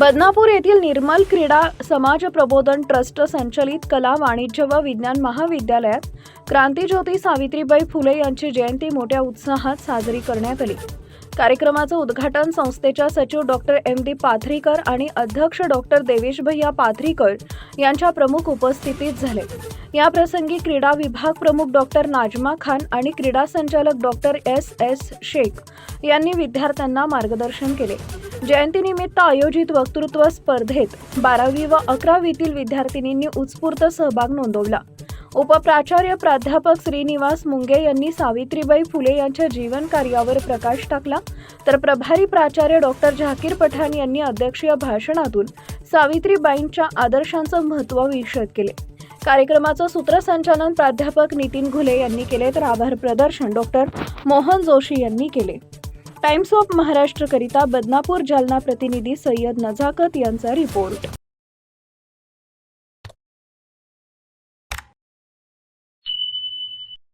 बदनापूर येथील निर्मल क्रीडा समाज प्रबोधन ट्रस्ट संचलित कला वाणिज्य व विज्ञान महाविद्यालयात क्रांतीज्योती सावित्रीबाई फुले यांची जयंती मोठ्या उत्साहात साजरी करण्यात आली। कार्यक्रमाचं उद्घाटन संस्थेच्या सचिव डॉक्टर एम.डी. पाथरीकर आणि अध्यक्ष डॉक्टर देवेश भैया पाथरीकर यांच्या प्रमुख उपस्थितीत झाले। या प्रसंगी क्रीडा विभाग प्रमुख डॉक्टर नाजमा खान आणि क्रीडा संचालक डॉक्टर एस.एस. शेख यांनी विद्यार्थ्यांना मार्गदर्शन केले। जयंतीनिमित्त आयोजित वक्तृत्व स्पर्धेत 12वी व 11वीतील विद्यार्थिनींनी उत्स्फूर्त सहभाग नोंदवला। उपप्राचार्य प्राध्यापक श्रीनिवास मुंगे यांनी सावित्रीबाई फुले यांच्या जीवन कार्यावर प्रकाश टाकला, तर प्रभारी प्राचार्य डॉक्टर झाकीर पठाण यांनी अध्यक्षीय भाषणातून सावित्रीबाईंच्या आदर्शांचं महत्त्व विशद केले। कार्यक्रमाचं सूत्रसंचालन प्राध्यापक नितीन घुले यांनी केले, तर आभार प्रदर्शन डॉक्टर मोहन जोशी यांनी केले। टाइम्स ऑफ महाराष्ट्र करिता बदनापूर जालना प्रतिनिधी सय्यद नजाकत यांचा रिपोर्ट।